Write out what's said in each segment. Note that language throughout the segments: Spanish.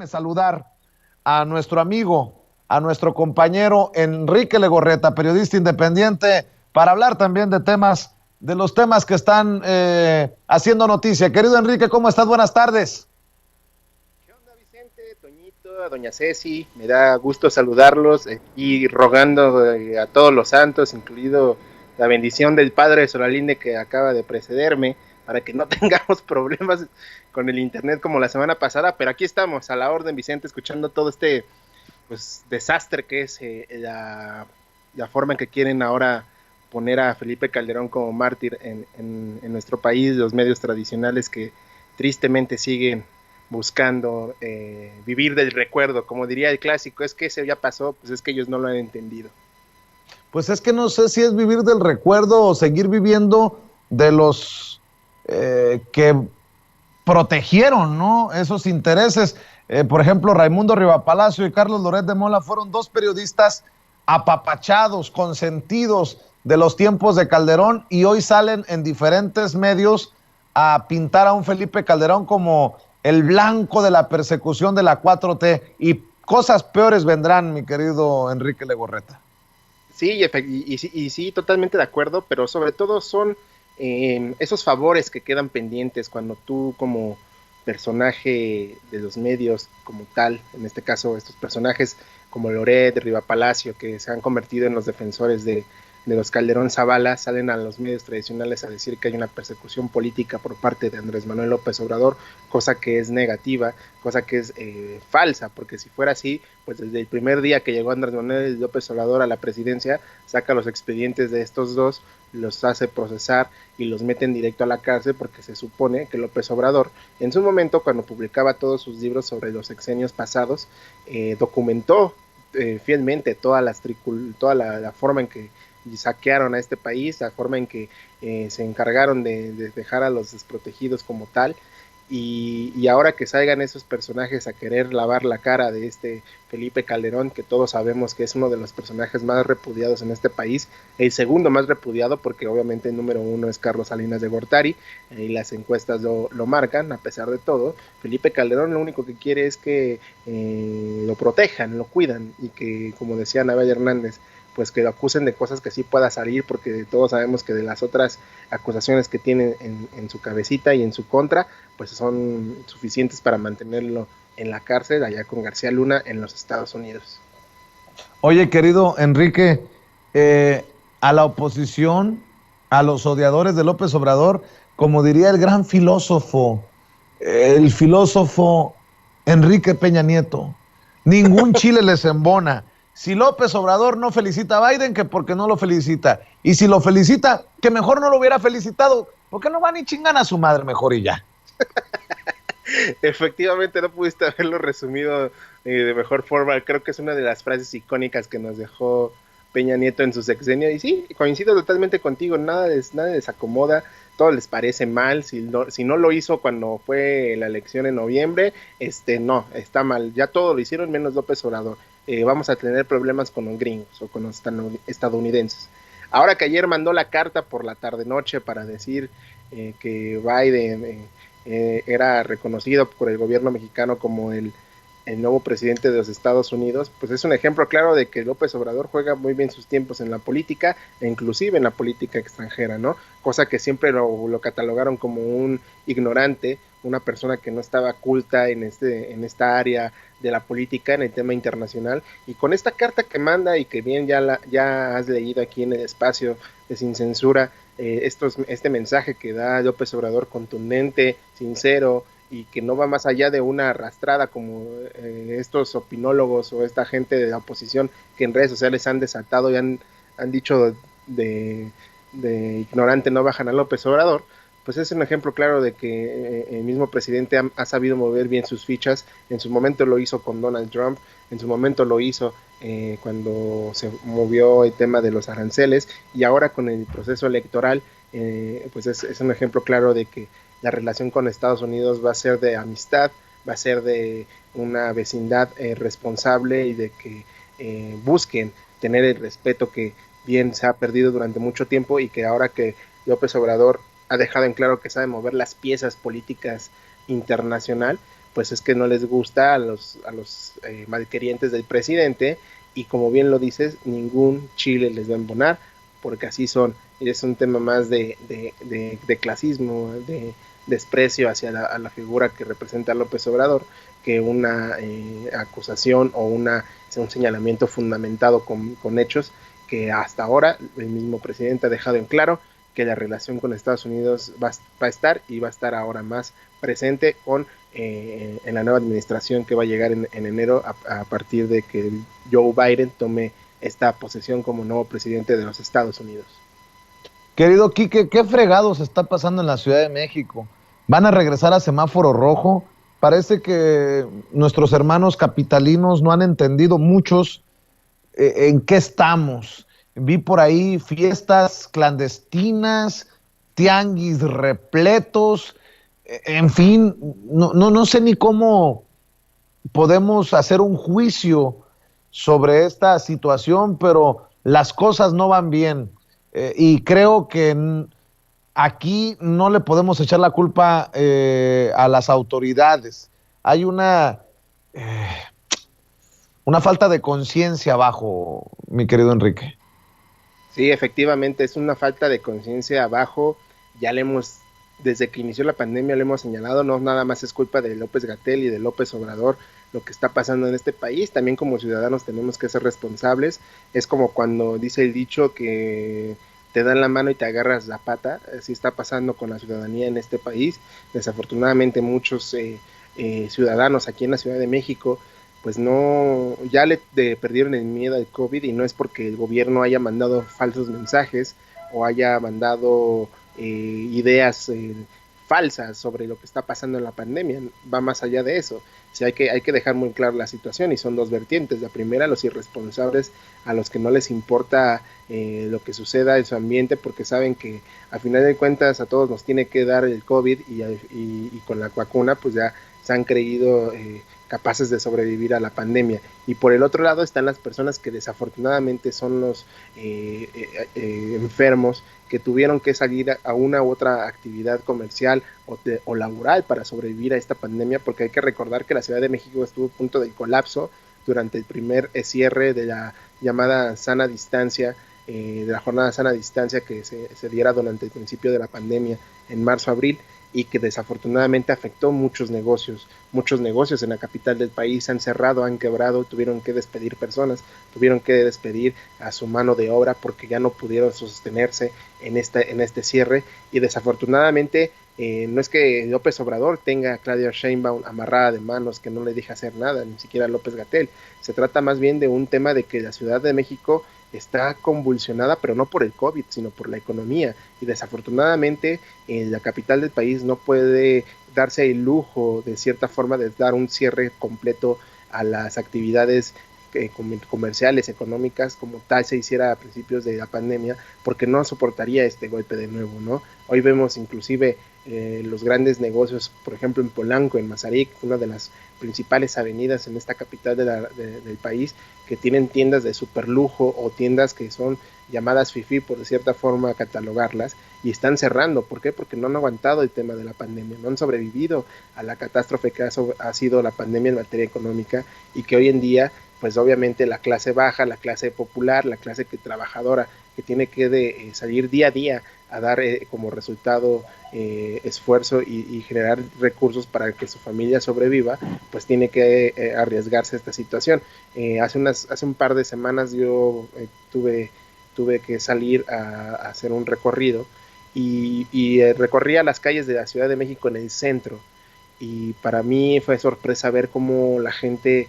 Saludar a nuestro amigo, a nuestro compañero Enrique Legorreta, periodista independiente, para hablar también de los temas que están haciendo noticia. Querido Enrique, ¿cómo estás? Buenas tardes. ¿Qué onda, Vicente, Toñito, a doña Ceci? Me da gusto saludarlos y rogando a todos los santos, incluido la bendición del Padre Solalinde que acaba de precederme, para que no tengamos problemas con el internet como la semana pasada, pero aquí estamos, a la orden, Vicente, escuchando todo este desastre que es la forma en que quieren ahora poner a Felipe Calderón como mártir en nuestro país, los medios tradicionales que tristemente siguen buscando vivir del recuerdo, como diría el clásico, es que ese ya pasó, pues es que ellos no lo han entendido. Pues es que no sé si es vivir del recuerdo o seguir viviendo de los que protegieron, ¿no?, esos intereses. Por ejemplo, Raimundo Rivapalacio y Carlos Loret de Mola fueron dos periodistas apapachados, consentidos de los tiempos de Calderón, y hoy salen en diferentes medios a pintar a un Felipe Calderón como el blanco de la persecución de la 4T, y cosas peores vendrán, mi querido Enrique Legorreta. Sí, y sí, totalmente de acuerdo, pero sobre todo son esos favores que quedan pendientes cuando tú como personaje de los medios como tal, en este caso estos personajes como Loret, de Riva Palacio, que se han convertido en los defensores de los Calderón Zavala, salen a los medios tradicionales a decir que hay una persecución política por parte de Andrés Manuel López Obrador, cosa que es negativa, cosa que es falsa, porque si fuera así, pues desde el primer día que llegó Andrés Manuel López Obrador a la presidencia, saca los expedientes de estos dos, los hace procesar y los meten directo a la cárcel, porque se supone que López Obrador, en su momento, cuando publicaba todos sus libros sobre los sexenios pasados, documentó fielmente toda la forma en que saquearon a este país, la forma en que se encargaron de dejar a los desprotegidos como tal, y ahora que salgan esos personajes a querer lavar la cara de este Felipe Calderón, que todos sabemos que es uno de los personajes más repudiados en este país, el segundo más repudiado, porque obviamente el número uno es Carlos Salinas de Gortari, y las encuestas lo marcan. A pesar de todo, Felipe Calderón lo único que quiere es que lo protejan, lo cuidan, y que, como decía Anabel Hernández, pues que lo acusen de cosas que sí pueda salir, porque todos sabemos que de las otras acusaciones que tienen en su cabecita y en su contra, pues son suficientes para mantenerlo en la cárcel allá con García Luna en los Estados Unidos. Oye, querido Enrique, a la oposición, a los odiadores de López Obrador, como diría el filósofo Enrique Peña Nieto, ningún chile les embona. Si López Obrador no felicita a Biden, que porque no lo felicita. Y si lo felicita, que mejor no lo hubiera felicitado, porque no van y chingan a su madre mejor y ya. Efectivamente, no pudiste haberlo resumido de mejor forma. Creo que es una de las frases icónicas que nos dejó Peña Nieto en su sexenio. Y sí, coincido totalmente contigo. Nada les acomoda, todo les parece mal. Si no lo hizo cuando fue la elección en noviembre, no, está mal. Ya todo lo hicieron menos López Obrador. Vamos a tener problemas con los gringos o con los estadounidenses. Ahora que ayer mandó la carta por la tarde-noche para decir que Biden era reconocido por el gobierno mexicano como el nuevo presidente de los Estados Unidos, pues es un ejemplo claro de que López Obrador juega muy bien sus tiempos en la política, e inclusive en la política extranjera, ¿no? Cosa que siempre lo catalogaron como un ignorante, una persona que no estaba culta en esta área de la política, en el tema internacional, y con esta carta que manda y que bien ya has leído aquí en el espacio de Sin Censura, este mensaje que da López Obrador contundente, sincero, y que no va más allá de una arrastrada como estos opinólogos o esta gente de la oposición que en redes sociales han desatado y han dicho de ignorante no bajan a López Obrador, pues es un ejemplo claro de que el mismo presidente ha sabido mover bien sus fichas. En su momento lo hizo con Donald Trump, en su momento lo hizo cuando se movió el tema de los aranceles, y ahora con el proceso electoral, pues es un ejemplo claro de que la relación con Estados Unidos va a ser de amistad, va a ser de una vecindad responsable, y de que busquen tener el respeto que bien se ha perdido durante mucho tiempo, y que ahora que López Obrador ha dejado en claro que sabe mover las piezas políticas internacional, pues es que no les gusta a los malquerientes del presidente, y como bien lo dices, ningún chile les va a embonar, porque así son, y es un tema más de clasismo, de desprecio hacia la figura que representa López Obrador, que una acusación o un señalamiento fundamentado con hechos, que hasta ahora el mismo presidente ha dejado en claro que la relación con Estados Unidos va a estar, y va a estar ahora más presente en la nueva administración que va a llegar en enero, a partir de que Joe Biden tome esta posesión como nuevo presidente de los Estados Unidos. Querido Quique, ¿qué fregados está pasando en la Ciudad de México? ¿Van a regresar a semáforo rojo? Parece que nuestros hermanos capitalinos no han entendido muchos en qué estamos. Vi por ahí fiestas clandestinas, tianguis repletos, en fin, no sé ni cómo podemos hacer un juicio sobre esta situación, pero las cosas no van bien. Y creo que aquí no le podemos echar la culpa a las autoridades. Hay una falta de conciencia abajo, mi querido Enrique. Sí, efectivamente, es una falta de conciencia abajo. Ya le hemos, desde que inició la pandemia, le hemos señalado, no nada más es culpa de López-Gatell y de López Obrador lo que está pasando en este país. También como ciudadanos tenemos que ser responsables. Es como cuando dice el dicho que te dan la mano y te agarras la pata. Así está pasando con la ciudadanía en este país. Desafortunadamente muchos ciudadanos aquí en la Ciudad de México pues no, ya perdieron el miedo al COVID, y no es porque el gobierno haya mandado falsos mensajes o haya mandado ideas falsas sobre lo que está pasando en la pandemia. Va más allá de eso. Sí, hay que dejar muy clara la situación, y son dos vertientes. La primera, los irresponsables, a los que no les importa lo que suceda en su ambiente, porque saben que a final de cuentas a todos nos tiene que dar el COVID, y con la vacuna pues ya se han creído capaces de sobrevivir a la pandemia. Y por el otro lado están las personas que desafortunadamente son los enfermos, que tuvieron que salir a una u otra actividad comercial o laboral para sobrevivir a esta pandemia, porque hay que recordar que la Ciudad de México estuvo a punto del colapso durante el primer cierre de la llamada sana distancia, de la jornada sana distancia que se diera durante el principio de la pandemia en marzo-abril, y que desafortunadamente afectó muchos negocios en la capital del país. Han cerrado, han quebrado, tuvieron que despedir personas, tuvieron que despedir a su mano de obra porque ya no pudieron sostenerse en este cierre. Y desafortunadamente no es que López Obrador tenga a Claudia Sheinbaum amarrada de manos, que no le deja hacer nada, ni siquiera López-Gatell. Se trata más bien de un tema de que la Ciudad de México está convulsionada, pero no por el COVID, sino por la economía, y desafortunadamente la capital del país no puede darse el lujo de cierta forma de dar un cierre completo a las actividades comerciales, económicas, como tal se hiciera a principios de la pandemia, porque no soportaría este golpe de nuevo, ¿no? Hoy vemos inclusive los grandes negocios, por ejemplo en Polanco, en Mazarik, una de las principales avenidas en esta capital del país, que tienen tiendas de super lujo o tiendas que son llamadas fifí, por de cierta forma catalogarlas, y están cerrando. ¿Por qué? Porque no han aguantado el tema de la pandemia, no han sobrevivido a la catástrofe que ha sido la pandemia en materia económica, y que hoy en día pues obviamente la clase baja, la clase popular, la clase trabajadora, que tiene que salir día a día a dar como resultado esfuerzo y generar recursos para que su familia sobreviva, pues tiene que arriesgarse a esta situación. Hace un par de semanas yo tuve que salir a hacer un recorrido, y recorría las calles de la Ciudad de México en el centro, y para mí fue sorpresa ver cómo la gente,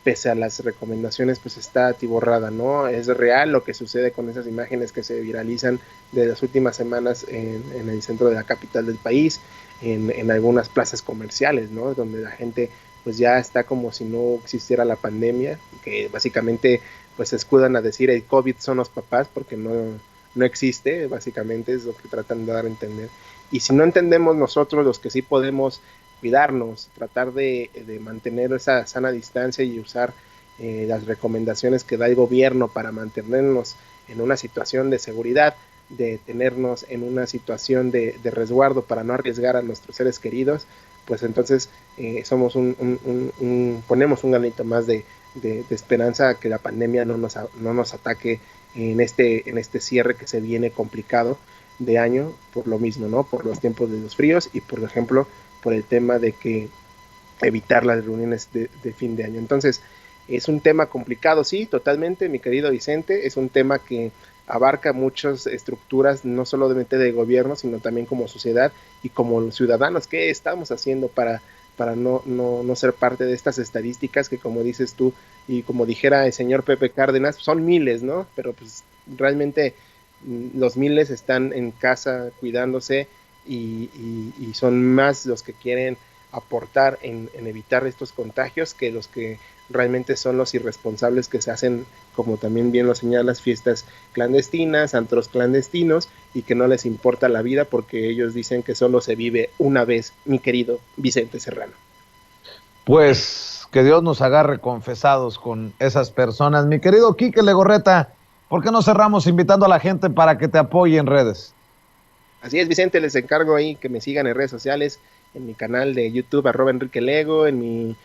pese a las recomendaciones, pues está atiborrada, ¿no? Es real lo que sucede con esas imágenes que se viralizan de las últimas semanas en el centro de la capital del país, en algunas plazas comerciales, ¿no? Donde la gente pues ya está como si no existiera la pandemia, que básicamente pues se escudan a decir el COVID son los papás, porque no existe, básicamente es lo que tratan de dar a entender. Y si no entendemos nosotros, los que sí podemos cuidarnos, tratar de mantener esa sana distancia y usar las recomendaciones que da el gobierno para mantenernos en una situación de seguridad, de tenernos en una situación de resguardo para no arriesgar a nuestros seres queridos, pues entonces ponemos un granito más de esperanza a que la pandemia no nos ataque en este cierre que se viene complicado de año, por lo mismo, ¿no? Por los tiempos de los fríos y, por ejemplo, por el tema de que evitar las reuniones de fin de año. Entonces, es un tema complicado, sí, totalmente, mi querido Vicente, es un tema que abarca muchas estructuras, no solamente de gobierno, sino también como sociedad y como ciudadanos. ¿Qué estamos haciendo para no ser parte de estas estadísticas que, como dices tú, y como dijera el señor Pepe Cárdenas, son miles, ¿no? Pero pues realmente los miles están en casa cuidándose y son más los que quieren aportar en evitar estos contagios que los que realmente son los irresponsables que se hacen, como también bien lo señalas, fiestas clandestinas, antros clandestinos, y que no les importa la vida porque ellos dicen que solo se vive una vez, mi querido Vicente Serrano. Pues que Dios nos agarre confesados con esas personas. Mi querido Quique Legorreta, ¿por qué no cerramos invitando a la gente para que te apoye en redes? Así es, Vicente, les encargo ahí que me sigan en redes sociales, en mi canal de YouTube, @EnriqueLego, en mi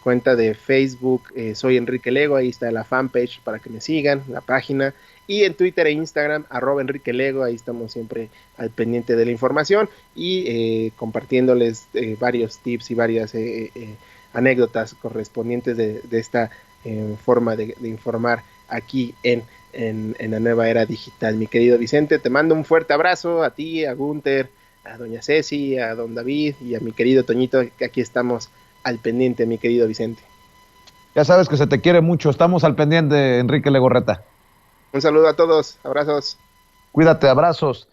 cuenta de Facebook, soy Enrique Lego, ahí está la fanpage para que me sigan, la página, y en Twitter e Instagram, @EnriqueLego, ahí estamos siempre al pendiente de la información y compartiéndoles varios tips y varias anécdotas correspondientes de esta forma de informar aquí en la nueva era digital. Mi querido Vicente, te mando un fuerte abrazo a ti, a Gunter, a doña Ceci, a don David y a mi querido Toñito, que aquí estamos al pendiente, mi querido Vicente. Ya sabes que se te quiere mucho, estamos al pendiente, Enrique Legorreta. Un saludo a todos, abrazos. Cuídate, abrazos.